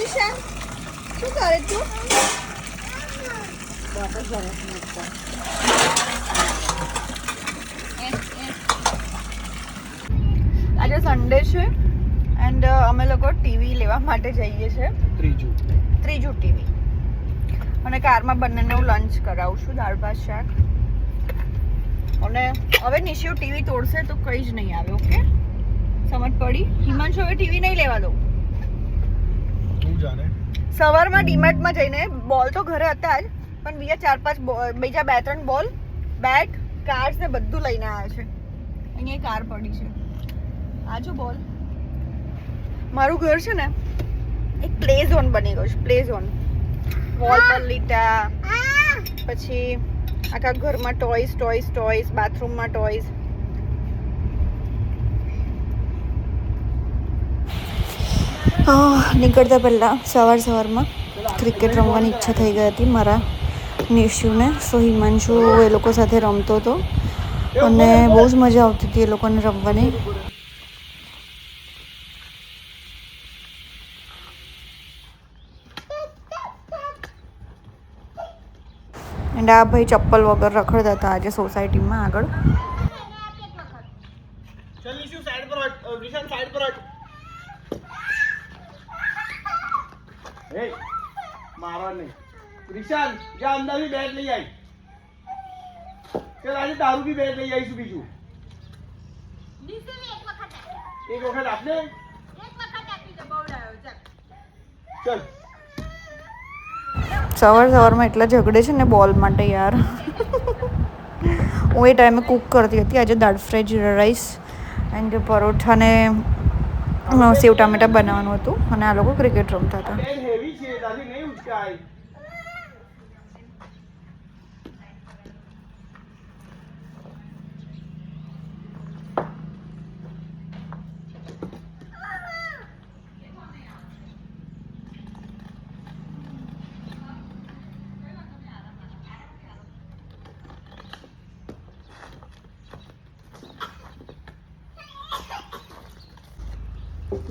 નિશા શું કરે તું? આજે સન્ડે છે એન્ડ અમે લોકો ટીવી લેવા માટે જઈએ છીએ. ત્રીજું ટીવી. અને કારમાં બંનેને હું લંચ કરાવું છું, દાળ ભાત શાક. અને હવે નિશિયો ટીવી તોડશે તો કંઈ જ નહીં આવે. ઓકે, સમજ પડી? હિમાંશુ હવે ટીવી નહીં લેવા દઉં. સવારમાં ડીમાર્ટમાં જઈને બોલ તો ઘરે હતા જ, પણ બીજા 2-3 બોલ, બેટ, કાર્ડ્સ ને બધું લઈને આવ્યા છે. અહીંયા કાર પડી છે. આજુ બોલ. મારું ઘર છે ને એક પ્લે ઝોન બની ગયું છે. Play zone. વોલ પર લીટા, પછી આખા ઘરમાં ટોયસ, બાથરૂમમાં ટોયસ. નીકળતા પહેલાં સવારમાં ક્રિકેટ રમવાની ઈચ્છા થઈ ગઈ હતી મારા નિશુને. સો હિમાંશુ એ લોકો સાથે રમતો હતો અને બહુ જ મજા આવતી હતી એ લોકોને રમવાની. એન્ડ આ ભાઈ ચપ્પલ વગર રખડતા હતા આજે સોસાયટીમાં આગળ. મારવા નહીં રિશાન, જ્યાં અંદર બી બેટ લઈ આવી. ચાલ આજે તારું બી બેટ લઈ આવીશું. બીજું એક વખત આપને ચાલ. સવારમાં એટલા ઝઘડે છે ને બોલ માટે યાર. હું એ ટાઈમે કૂક કરતી હતી આજે dal fry, jeera rice and paratha ને સેવ ટામેટા બનાવવાનું હતું અને આ લોકો ક્રિકેટ રમતા હતા. હેવી છે, તારી નહીં ઉચકાય.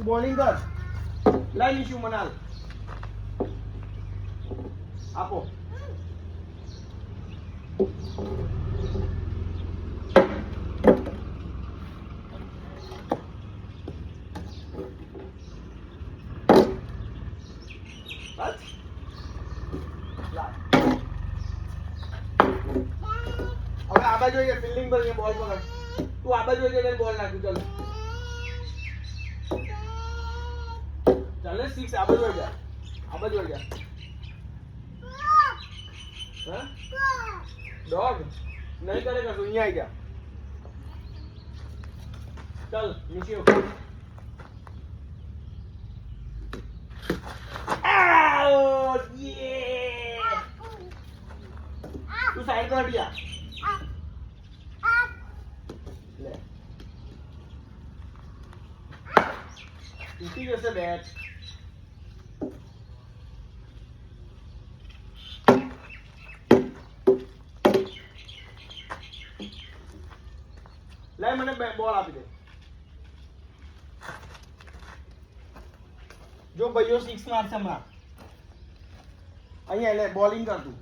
બોલિંગ કર. લઈ લીશું મનાલ. આપો. હવે આ બાજુ જોઈએ ફિલ્ડિંગ પર બોલ પકડ. તું આ બાજુ જોઈએ બોલ નાખું. ચાલો ચાલે 6 આ બાજુ જા. આ બાજુ જા. હા ડોગ નહીં કરે કશું. અહીંયા આવી જા. ચાલ નીચે. તું સાઈડ પર હટી જા. લે તૂટી જશે બેટ. લે મને બોલ આપી દે. જો ભાઈઓ 6 મારશે હમણાં. અહીંયા લે બોલિંગ કર તું.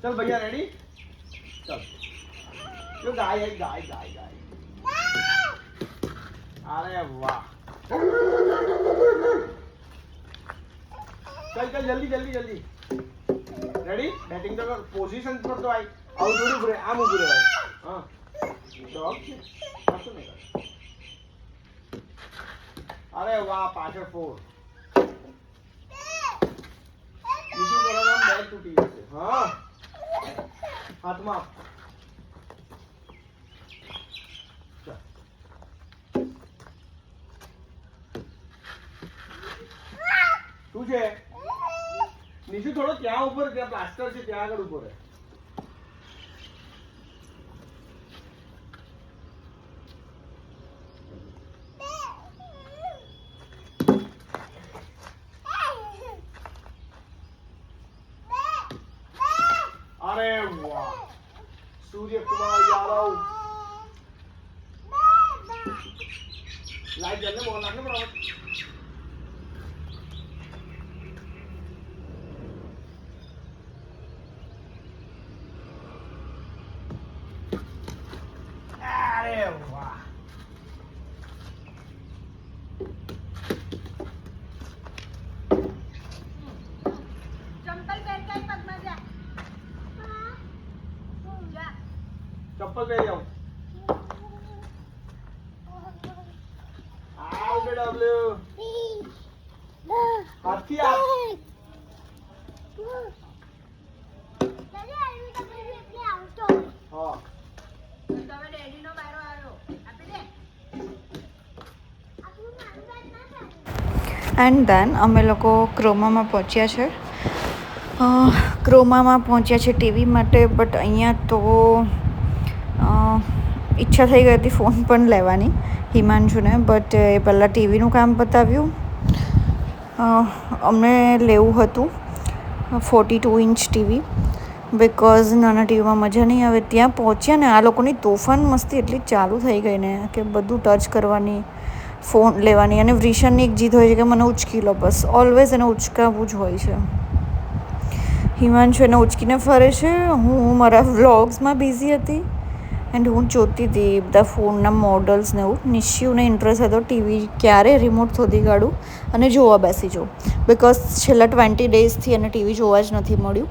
ચલ ભૈયા રેડી. ચલ જો ગાય. અરે વાહ. ચલ જલ્દી. રેડી. બેટિંગ તો કર. પોઝિશન પર તો આય. આવું થોડું ઉભરે. આમ ઉભું રહેવાય. હા ડોગ છે. કશું નહીં કર. અરે વાહ. પાછળ 4. બીજું કરો આમ બેટ તૂટી જશે. હા હાથમાં. શું છે નિશુ? થોડો ત્યાં ઉપર, ત્યાં પ્લાસ્ટર છે ત્યાં આગળ ઉભો રહે. અરે વાહ. સૂર્યકુમાર યાદવ. લાઈટ જલ્દી બોલ નાખને બરાબર. ચપ્પલ પહેરી આવ. આવ બેટા ડબલ્યુ. હાથથી આવ. હા. એન્ડ દેન અમે લોકો ક્રોમામાં પહોંચ્યા છે. ક્રોમામાં પહોંચ્યા છે ટીવી માટે, બટ અહીંયા તો ઈચ્છા થઈ ગઈ હતી ફોન પણ લેવાની હિમાંશુને, બટ એ પહેલાં ટીવીનું કામ પતાવ્યું. અમને લેવું હતું 42 ઇંચ ટીવી, બિકોઝ નાના ટીવીમાં મજા નહીં આવે. ત્યાં પહોંચ્યા ને આ લોકોની તોફાન મસ્તી એટલી ચાલુ થઈ ગઈ ને કે બધું ટચ કરવાની, ફોન લેવાની. અને વ્રિશાનની એક જીદ હોય છે કે મને ઉચકી લો, બસ ઓલવેઝ એને ઉચકાવવું જ હોય છે. હિમાંશુ એને ઉચકીને ફરે છે. હું મારા વ્લોગ્સમાં બિઝી હતી એન્ડ હું જોતી હતી બધા ફોનના મોડલ્સ ને એવું. નિશ્યુને ઇન્ટરેસ્ટ હતો ટીવી ક્યારે રિમોટ શોધી કાઢું અને જોવા બેસી જાઉં, બિકોઝ છેલ્લા 20 ડેઝથી એને ટીવી જોવા જ નથી મળ્યું,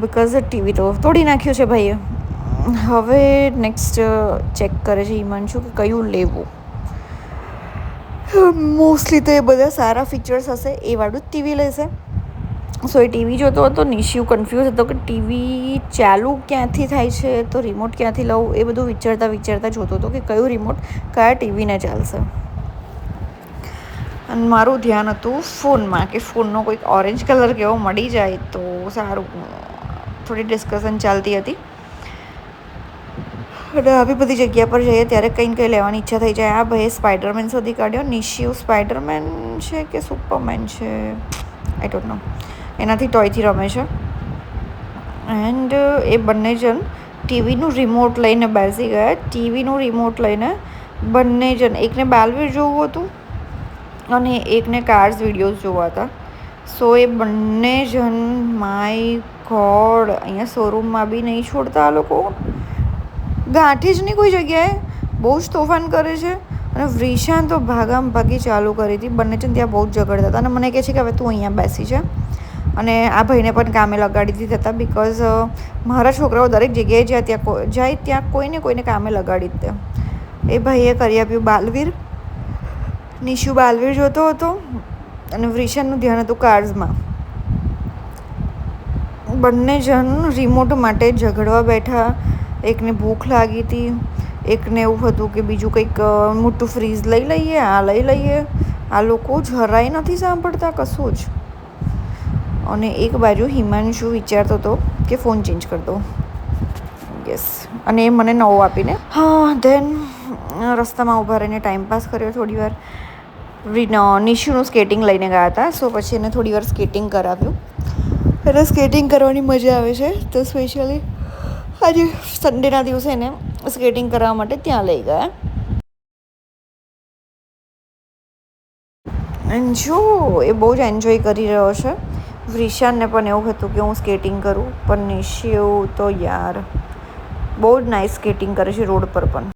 બિકોઝ ટીવી તો તોડી નાખ્યું છે ભાઈએ. હવે નેક્સ્ટ ચેક કરે છે હિમાંશુ કે કયું લેવું. મોસ્ટલી તો એ બધા સારા ફીચર્સ હશે એ વાળું જ ટીવી લેશે. સો એ ટીવી જોતો હતો. નિશ્યુ કન્ફ્યુઝ હતો કે ટીવી ચાલુ ક્યાંથી થાય છે, તો રિમોટ ક્યાંથી લઉં, એ બધું વિચારતા જોતો હતો કે કયું રિમોટ કયા ટીવીને ચાલશે. અને મારું ધ્યાન હતું ફોનમાં, કે ફોનનો કોઈક ઓરેન્જ કલર કેવો મળી જાય તો સારું. થોડી ડિસ્કશન ચાલતી હતી. અને આવી બધી જગ્યા પર જઈએ ત્યારે કંઈ ને કંઈ લેવાની ઈચ્છા થઈ જાય. આ ભાઈએ સ્પાઈડરમેન શોધી કાઢ્યો. નિશ્યુ સ્પાઈડરમેન છે કે સુપરમેન છે, આઈ ડોન્ટ નો. એનાથી ટોયથી રમે છે. એન્ડ એ બંને જણ ટીવીનું રિમોટ લઈને બેસી ગયા. ટીવીનું રિમોટ લઈને બંને જણ, એકને બાલવીર જોવું હતું અને એકને કાર્સ વિડીયોઝ જોવા હતા. સો એ બંને જણ, માય ગોડ, અહીંયા શોરૂમમાં બી નહીં છોડતા આ લોકો. ગાંઠી જ નહીં કોઈ જગ્યાએ, બહુ જ તોફાન કરે છે. અને વ્રિશાન તો ભાગામ ભાગી ચાલુ કરી હતી. બંને જણ ત્યાં બહુ જ ઝઘડતા હતા. અને મને કહે છે કે હવે તું અહીંયા બેસી છે. અને આ ભાઈને પણ કામે લગાડી દીધા હતા, બિકોઝ મારા છોકરાઓ દરેક જગ્યાએ જાય ત્યાં કોઈને કોઈને કામે લગાડી જ દે. એ ભાઈએ કરી આપ્યું બાલવીર. નિશુ બાલવીર જોતો હતો અને વ્રિશાનનું ધ્યાન હતું કાર્સમાં. બંને જણ રિમોટ માટે ઝઘડવા બેઠા. એકને ભૂખ લાગી હતી, એકને એવું હતું કે બીજું કંઈક મોટું ફ્રીઝ લઈ લઈએ, આ લઈ લઈએ. આ લોકો જરાય નથી સાંભળતા કશું જ. અને એક બાજુ હિમાંશુ વિચારતો હતો કે ફોન ચેન્જ કરી દો. યસ, અને એ મને નવો આપીને. હા, ધેન રસ્તામાં ઊભા રહીને ટાઈમપાસ કર્યો થોડી વાર. નિશુનું સ્કેટિંગ લઈને ગયા હતા, સો પછી એને થોડી વાર સ્કેટિંગ કરાવ્યું. એને સ્કેટિંગ કરવાની મજા આવે છે, તો સ્પેશિયલી આજે સન્ડેના દિવસે એને સ્કેટિંગ કરવા માટે ત્યાં લઈ ગયા. એન્ડ જો એ બહુ જ એન્જોય કરી રહ્યો છે. વ્રિશાનને પણ એવું હતું કે હું સ્કેટિંગ કરું, પણ નિશ્યુ તો યાર બહુ જ નાઇસ સ્કેટિંગ કરે છે રોડ પર પણ.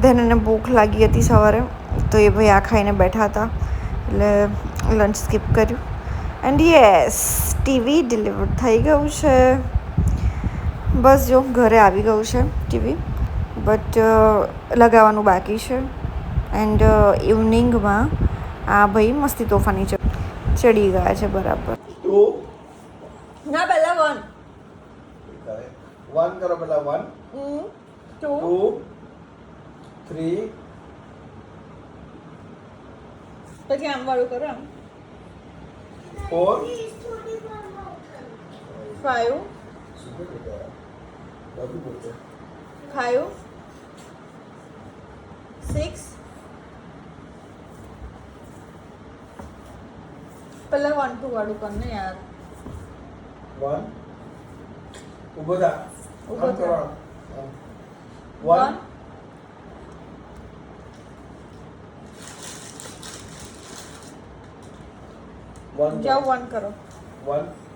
ધેન એને ભૂખ લાગી હતી સવારે, તો એ ભાઈ આ ખાઈને બેઠા હતા, એટલે લંચ સ્કીપ કર્યું. એન્ડ યસ, ટીવી ડિલિવર થઈ ગયું છે. બસ જો ઘરે આવી ગયું છે ટીવી, બટ લગાવવાનું બાકી છે. એન્ડ ઇવનિંગમાં આ ભાઈ મસ્તી તોફાની ચડી ગયા છે બરાબર. ના, પહેલા 1 કરો, પહેલા 1 2 3 પછી આમ વાળું કરો, આમ 4 5 5 6. પહેલા 1 2 વાળું કર ને યાર. 1 ઊભો થા. ઊભો થા. 1 1 જાઓ 1 કરો. 1